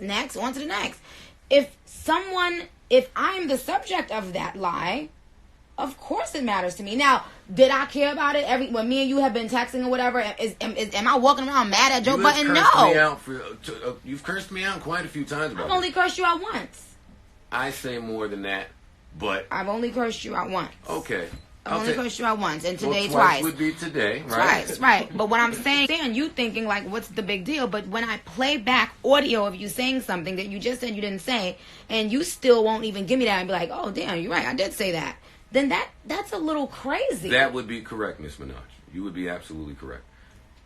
Next, on to the next. If I'm the subject of that lie, of course it matters to me. Now, did I care about it when me and you have been texting or whatever? Am I walking around mad at Joe Button? No. You've cursed me out quite a few times about I've only cursed you out once. I say more than that, but... I've only cursed you out once. Okay. I've only cursed you out once, and today twice would be today, right? Twice, right. But what I'm saying, you thinking like, what's the big deal? But when I play back audio of you saying something that you just said you didn't say, and you still won't even give me that and be like, oh, damn, you're right, I did say that. Then that's a little crazy. That would be correct, Miss Manaj. You would be absolutely correct.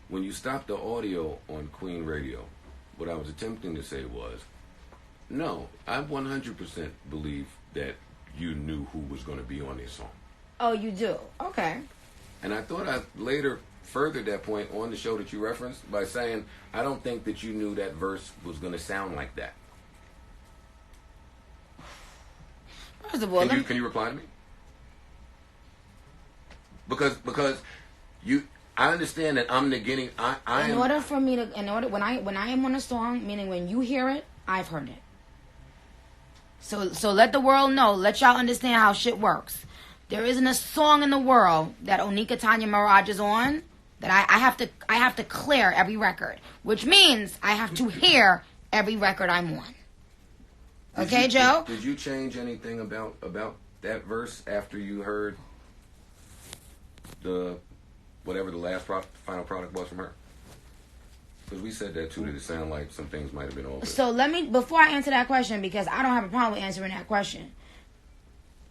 When you stopped the audio on Queen Radio, what I was attempting to say was, no, I 100% believe that you knew who was going to be on this song. Oh, you do? Okay. And I thought I later furthered that point on the show that you referenced by saying, I don't think that you knew that verse was going to sound like that. First of all, can you reply to me? Because I understand that I'm negating. When I am on a song, meaning when you hear it, I've heard it. So let the world know. Let y'all understand how shit works. There isn't a song in the world that Onika Tanya Mirage is on that I have to clear every record, which means I have to hear every record I'm on. Okay, Joe? Did you change anything about that verse after you heard whatever the last final product was from her? Because we said that too, that it sounded like some things might have been altered. So before I answer that question, because I don't have a problem with answering that question,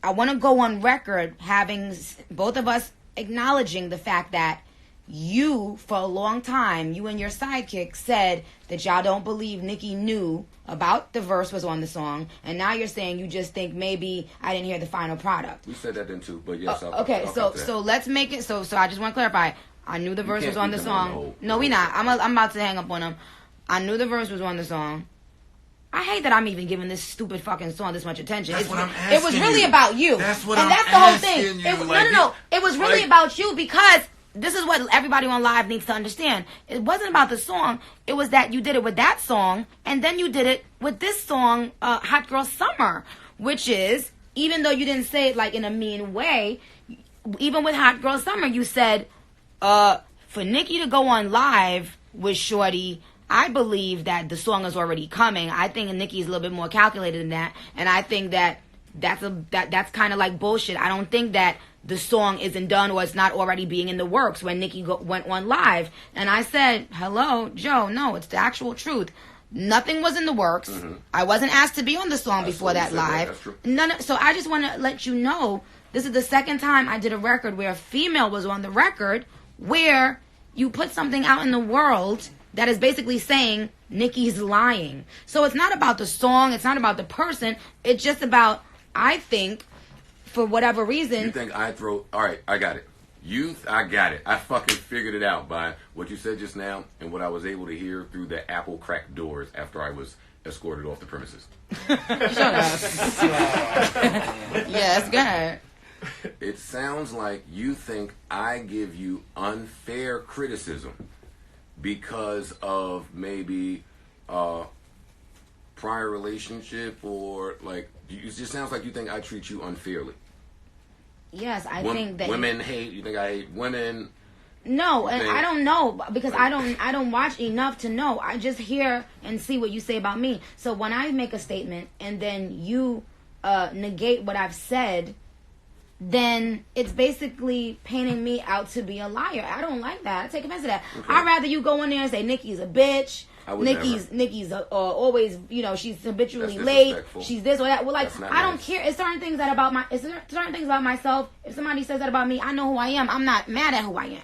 I want to go on record having both of us acknowledging the fact that you, for a long time, you and your sidekick said that y'all don't believe Nicki knew about the verse was on the song, and now you're saying you just think maybe I didn't hear the final product. We said that then too, but yes. So let's make it. So I just want to clarify. I knew the verse was on the song. No, we not. I'm about to hang up on him. I knew the verse was on the song. I hate that I'm even giving this stupid fucking song this much attention. That's what I'm asking. It was really about you. That's what and I'm that's the whole thing. No. It was really about you because this is what everybody on live needs to understand. It wasn't about the song. It was that you did it with that song, and then you did it with this song, Hot Girl Summer, which is, even though you didn't say it like in a mean way, even with Hot Girl Summer, you said, for Nicki to go on live with Shorty, I believe that the song is already coming. I think Nicki's a little bit more calculated than that, and I think that that's kind of like bullshit. I don't think that the song isn't done or it's not already being in the works when Nicki went on live. And I said, hello, Joe, no, it's the actual truth. Nothing was in the works. Mm-hmm. I wasn't asked to be on the song before that live. So I just want to let you know, this is the second time I did a record where a female was on the record, where you put something out in the world that is basically saying Nicki's lying. So it's not about the song, it's not about the person, it's just about, I think, for whatever reason. You think alright, I got it. I got it. I fucking figured it out by what you said just now and what I was able to hear through the apple cracked doors after I was escorted off the premises. Shut up. Yes, go ahead. It sounds like you think I give you unfair criticism because of maybe prior relationship, or like it just sounds like you think I treat you unfairly. Yes, I think that women hate. You think I hate women? No, and I don't know because I don't watch enough to know. I just hear and see what you say about me. So when I make a statement and then you negate what I've said, then it's basically painting me out to be a liar. I don't like that. I take offense to that. Okay. I'd rather you go in there and say Nicki's a bitch. Nicki's always, she's habitually late. She's this or that. Well, like, I don't care. It's certain things about myself. If somebody says that about me, I know who I am. I'm not mad at who I am.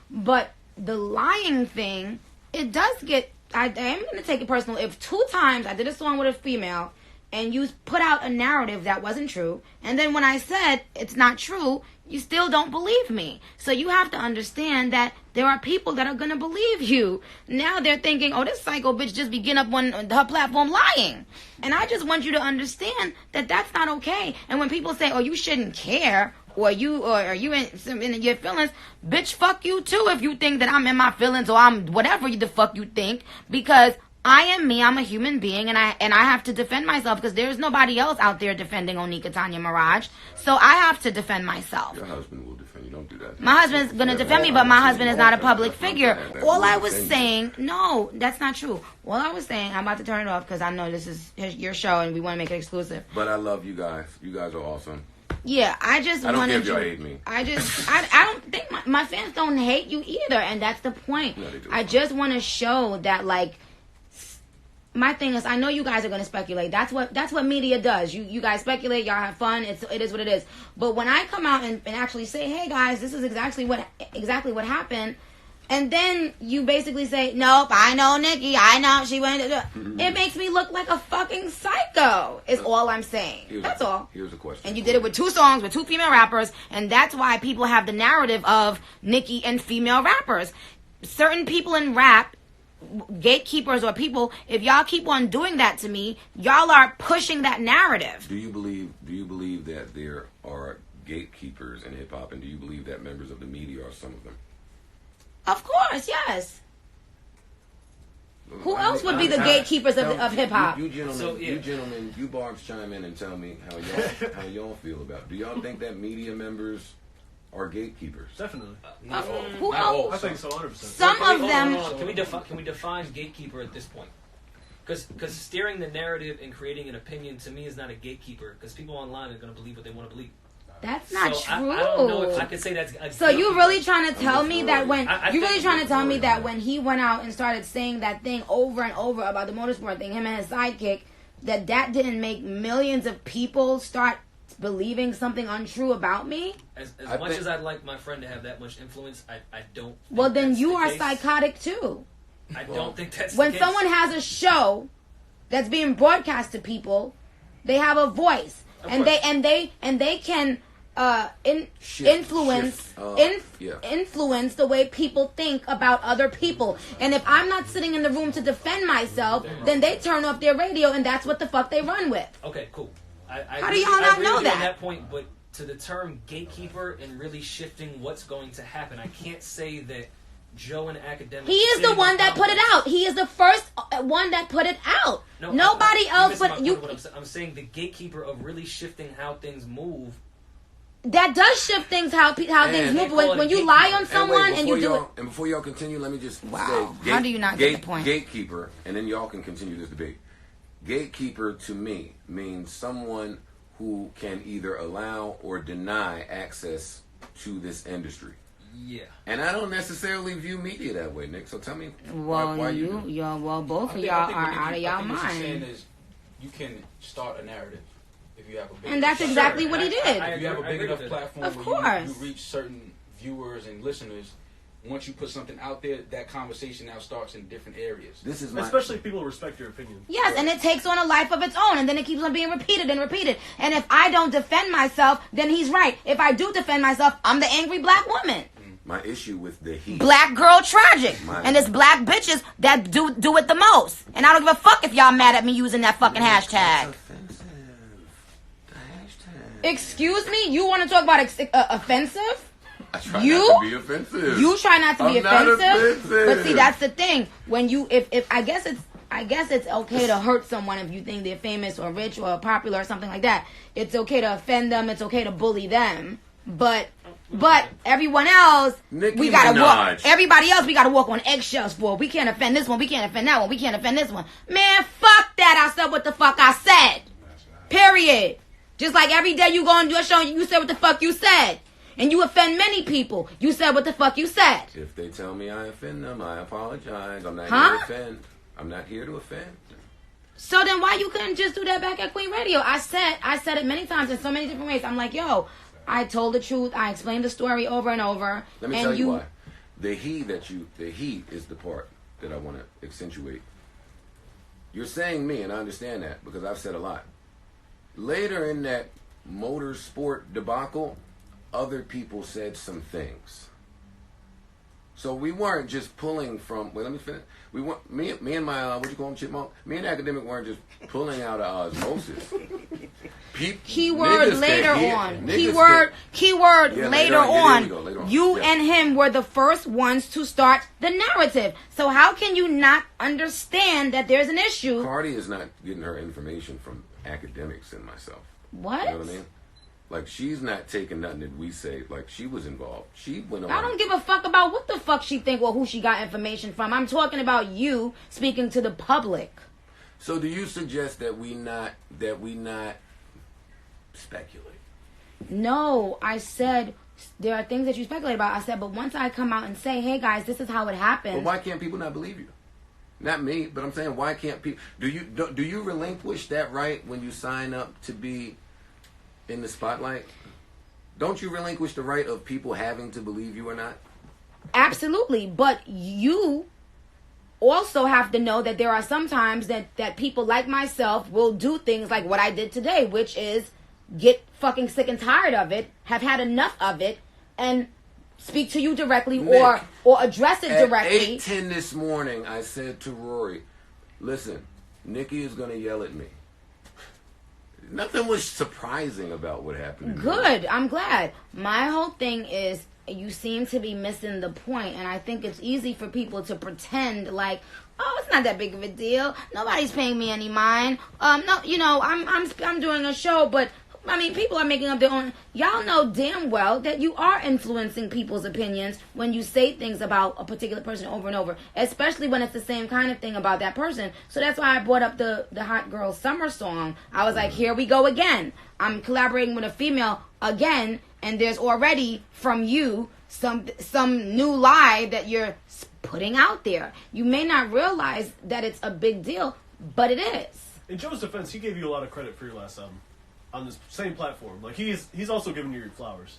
But the lying thing, it does get, I am going to take it personal. If 2 times I did a song with a female and you put out a narrative that wasn't true, and then when I said it's not true, you still don't believe me. So you have to understand that there are people that are going to believe you. Now they're thinking, oh, this psycho bitch just begin up on her platform lying. And I just want you to understand that that's not okay. And when people say, oh, you shouldn't care, or are you in your feelings, bitch, fuck you too if you think that I'm in my feelings or I'm whatever the fuck you think, because I am me. I'm a human being, and I have to defend myself because there's nobody else out there defending Onika Tanya Mirage. So I have to defend myself. Your husband will defend you. Don't do that. My husband's gonna defend me, but my husband is not a public figure. All I was saying, no, that's not true. All I was saying, I'm about to turn it off because I know this is your show and we want to make it exclusive. But I love you guys. You guys are awesome. Yeah, I don't care if y'all hate me. I don't think my fans don't hate you either, and that's the point. No, they do. I just want to show that, like, my thing is, I know you guys are going to speculate. That's what media does. You guys speculate, y'all have fun. It is what it is. But when I come out and actually say, hey guys, this is exactly what happened, and then you basically say, nope, I know Nikki, I know she went. It makes me look like a fucking psycho. Is all I'm saying. That's all. Here's a question. And you did it with 2 songs with 2 female rappers, and that's why people have the narrative of Nikki and female rappers. Certain people in rap, gatekeepers or people, if y'all keep on doing that to me, y'all are pushing that narrative. Do you believe that there are gatekeepers in hip hop, and do you believe that members of the media are some of them? Of course, yes. Who else would be the gatekeepers of hip hop? You gentlemen, you barbs chime in and tell me how y'all feel about it. Do y'all think that media members are gatekeepers? Definitely. Not all. I think so, 100%. Some of them. Can we define gatekeeper at this point? Because steering the narrative and creating an opinion to me is not a gatekeeper. Because people online are going to believe what they want to believe. That's not true. I don't know if I could say that's a so you really trying to tell me that when he went out and started saying that thing over and over about the motorsport thing, him and his sidekick, that didn't make millions of people start believing something untrue about me? As much as I'd like my friend to have that much influence, I don't. Well, then you are psychotic too. I don't think that's when the case. Someone has a show that's being broadcast to people, they have a voice, and they can influence the way people think about other people. And if I'm not sitting in the room to defend myself, then they turn off their radio, and that's what the fuck they run with. Okay, cool. How do y'all not know that? At that point, but to the term gatekeeper and really shifting what's going to happen, I can't say that Joe and Academic. He is the one that put it out. He is the first one that put it out. No, nobody else but you. I'm saying the gatekeeper of really shifting how things move. That does shift things how things move. When you lie on someone and you do it. And before y'all continue, let me just wow. say, how do you not get the point? Gatekeeper, and then y'all can continue this debate. Gatekeeper to me means someone who can either allow or deny access to this industry. Yeah. And I don't necessarily view media that way, Nick. So tell me why both of y'all are out of y'all mind. What you're saying is you can start a narrative if you have a big and that's exactly what he did. If you have a big enough platform where you reach certain viewers and listeners, once you put something out there, that conversation now starts in different areas. Especially if people respect your opinion. Yes, and it takes on a life of its own, and then it keeps on being repeated and repeated. And if I don't defend myself, then he's right. If I do defend myself, I'm the angry black woman. My issue with the heat. Black girl tragic. And it's black bitches that do it the most. And I don't give a fuck if y'all mad at me using that fucking hashtag. That's offensive. The hashtag. Excuse me? You want to talk about offensive? I try not to be offensive. You try not to be offensive. Not offensive. But see, that's the thing. When you, if I guess it's okay to hurt someone if you think they're famous or rich or popular or something like that. It's okay to offend them. It's okay to bully them. But everyone else, we gotta walk. Everybody else, we gotta walk on eggshells for. We can't offend this one. We can't offend that one. We can't offend this one. Man, fuck that. I said what the fuck I said. Period. Just like every day you go on your show, you said what the fuck you said. And you offend many people. You said what the fuck you said. If they tell me I offend them, I apologize. I'm not here to offend. I'm not here to offend. So then why you couldn't just do that back at Queen Radio? I said it many times in so many different ways. I'm like, yo, I told the truth. I explained the story over and over. Let me tell you why. The heat is the part that I want to accentuate. You're saying me, and I understand that because I've said a lot. Later in that motorsport debacle, other people said some things. So we weren't just pulling from. Wait, let me finish. We weren't. Me and my what you call him, chipmunk. Me and Academic weren't just pulling out of osmosis. Keyword later on. Keyword later on. You and him were the first ones to start the narrative. So how can you not understand that there's an issue? Cardi is not getting her information from academics and myself. What? You know what I mean? Like, she's not taking nothing that we say. Like, she was involved. She went on. I don't give a fuck about what the fuck she think or who she got information from. I'm talking about you speaking to the public. So do you suggest that we not speculate? No, I said there are things that you speculate about. I said, but once I come out and say, hey guys, this is how it happened. Well, why can't people not believe you? Not me, but I'm saying, why can't people? Do you relinquish that right when you sign up to be in the spotlight? Don't you relinquish the right of people having to believe you or not? Absolutely, but you also have to know that there are some times that people like myself will do things like what I did today, which is get fucking sick and tired of it, have had enough of it, and speak to you directly, Nick, or address it directly. At 8:10 this morning, I said to Rory, listen, Nikki is going to yell at me. Nothing was surprising about what happened. Good. I'm glad. My whole thing is you seem to be missing the point, and I think it's easy for people to pretend like, oh, it's not that big of a deal. Nobody's paying me any mind. No, you know, I'm doing a show, but I mean, people are making up their own. Y'all know damn well that you are influencing people's opinions when you say things about a particular person over and over, especially when it's the same kind of thing about that person. So that's why I brought up the Hot Girl Summer song. I was like, here we go again. I'm collaborating with a female again, and there's already from you some new lie that you're putting out there. You may not realize that it's a big deal, but it is. In Joe's defense, he gave you a lot of credit for your last album. On this same platform, like he's also giving you your flowers.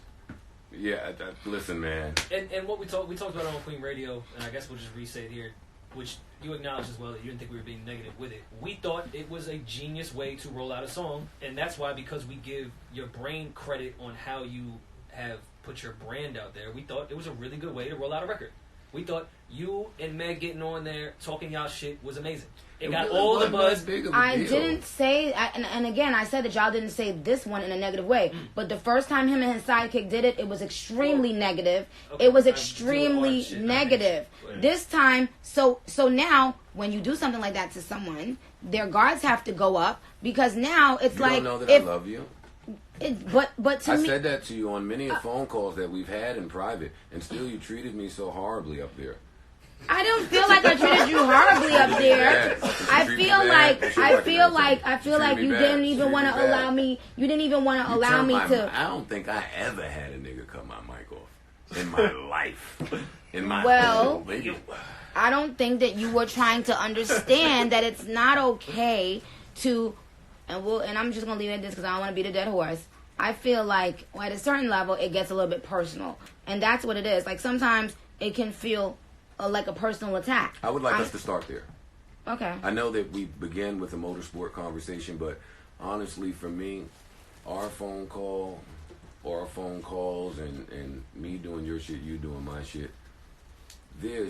Yeah, listen, man. And what we talked about on Queen Radio, and I guess we'll just re-say it here, which you acknowledged as well that you didn't think we were being negative with it. We thought it was a genius way to roll out a song, and that's why, because we give your brain credit on how you have put your brand out there, we thought it was a really good way to roll out a record. We thought you and Meg getting on there talking y'all shit was amazing. It got all the buzz. I didn't say, and again, I said that y'all didn't say this one in a negative way. But the first time him and his sidekick did it, it was extremely negative. Okay, it was extremely negative. This time, so now when you do something like that to someone, their guards have to go up because now it's you like, don't know that I love you. But to I me, said that to you on many phone calls that we've had in private, and still you treated me so horribly up there. I don't feel like I treated you horribly up there. I feel like you didn't even want to allow me. You didn't even want to allow me to. I don't think I ever had a nigga cut my mic off in my life. In my I don't think that you were trying to understand that it's not okay to, and I'm just gonna leave it at this because I don't want to beat a dead horse. I feel like at a certain level it gets a little bit personal, and that's what it is. Like sometimes it can feel like a personal attack. I would like us to start there. Okay. I know that we began with a motorsport conversation, but honestly, for me, our phone calls, and me doing your shit, you doing my shit, there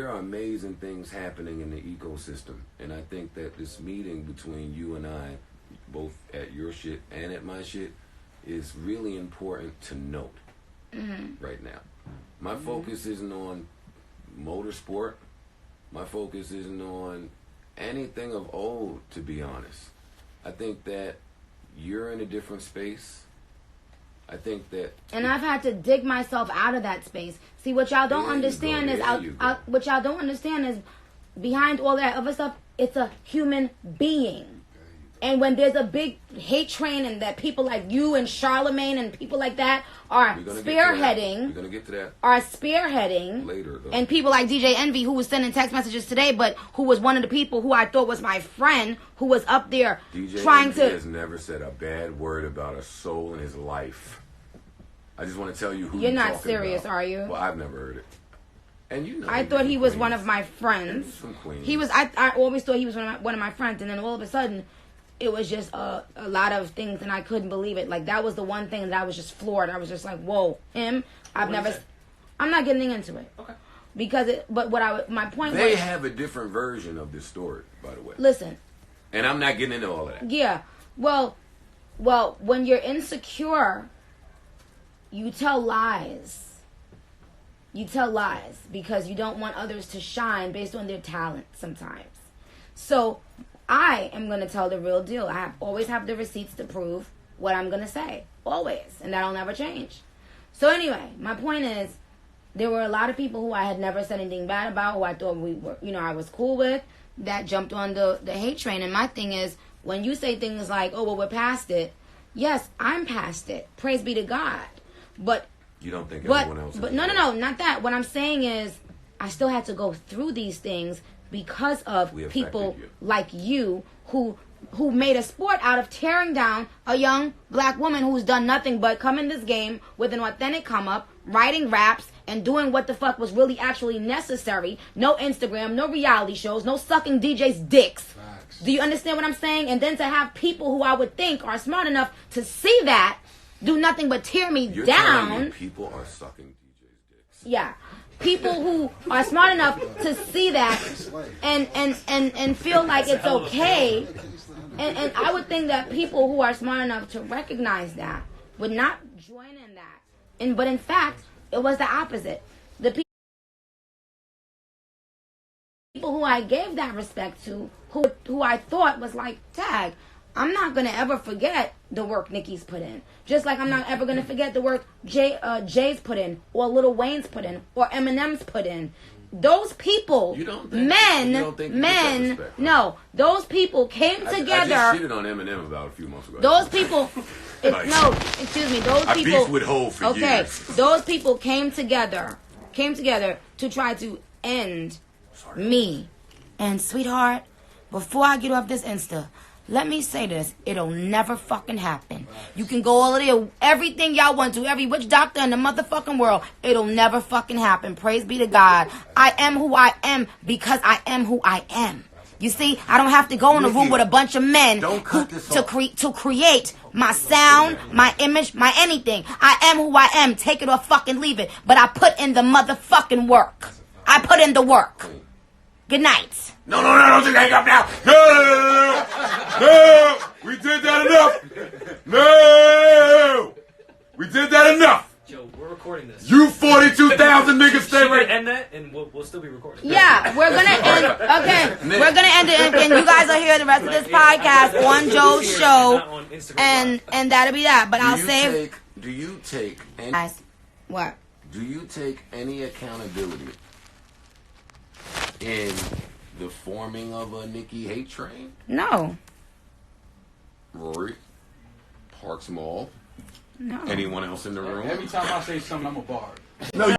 are amazing things happening in the ecosystem, and I think that this meeting between you and I, both at your shit and at my shit, is really important to note. Right now, my focus isn't on motorsport. My focus isn't on anything of old, to be honest. I think that you're in a different space. I think that, and I've had to dig myself out of that space. See, what y'all don't understand is, what y'all don't understand is, behind all that other stuff, it's a human being. And when there's a big hate train and that people like you and Charlemagne and people like that are spearheading, we're gonna get to that. Are spearheading later, though. And people like DJ Envy, who was sending text messages today, but who was one of the people who I thought was my friend, who was up there DJ trying Envy to. has never said a bad word about a soul in his life. I just want to tell you who you're not serious, about. Are you? Well, I've never heard it. And you know, I thought he was one of my friends. From Queens. He was. I always thought he was one of my friends, and then all of a sudden, it was just a lot of things, and I couldn't believe it. Like, that was the one thing that I was just floored. I was just like, whoa, him. I'm not getting into it. Okay. Because my point was, they have a different version of this story, by the way. Listen. And I'm not getting into all of that. Yeah. Well, when you're insecure, you tell lies. You tell lies because you don't want others to shine based on their talent sometimes. So I am going to tell the real deal. I always have the receipts to prove what I'm going to say. Always. And that'll never change. So anyway, my point is, there were a lot of people who I had never said anything bad about, who I thought we were, I was cool with, that jumped on the hate train. And my thing is, when you say things like, oh, well, we're past it. Yes, I'm past it. Praise be to God. But you don't think everyone else is? But no, not that. What I'm saying is, I still had to go through these things because of people like you who made a sport out of tearing down a young black woman who's done nothing but come in this game with an authentic come up, writing raps, and doing what the fuck was really actually necessary. No Instagram, no reality shows, no sucking DJs' dicks. Facts. Do you understand what I'm saying? And then to have people who I would think are smart enough to see that do nothing but tear me You're down. Telling me people are sucking DJs' dicks. Yeah. People who are smart enough to see that and feel like it's okay. And I would think that people who are smart enough to recognize that would not join in that. But in fact, it was the opposite. The people who I gave that respect to, who I thought was like, tag, I'm not going to ever forget the work Nicki's put in. Just like I'm not ever going to forget the work Jay's put in, or Lil Wayne's put in, or Eminem's put in. Those people, those people came together. I just shitted on Eminem about a few months ago. Those people, those people. I beefed with Hov for years. Those people came together to try to end me. And sweetheart, before I get off this Insta, let me say this. It'll never fucking happen. You can go all of there, everything y'all want to, every witch doctor in the motherfucking world. It'll never fucking happen. Praise be to God. I am who I am because I am who I am. You see, I don't have to go in a room with a bunch of men to create my sound, my image, my anything. I am who I am. Take it or fucking leave it. But I put in the motherfucking work. I put in the work. Good night. No, don't you hang up now. No, we did that enough. No, we did that enough. Joe, we're recording this. You 42,000 niggas stay right. End that, and we'll still be recording. Yeah, we're gonna end. Okay, we're gonna end it, and you guys will hear the rest of this podcast on Joe's show, and that'll be that. But I'll say, do you take any? Guys, what? Do you take any accountability in the forming of a Nicki hate train? No. Rory, Parks Mall. No. Anyone else in the room? Every time I say something, I'm a bar. No.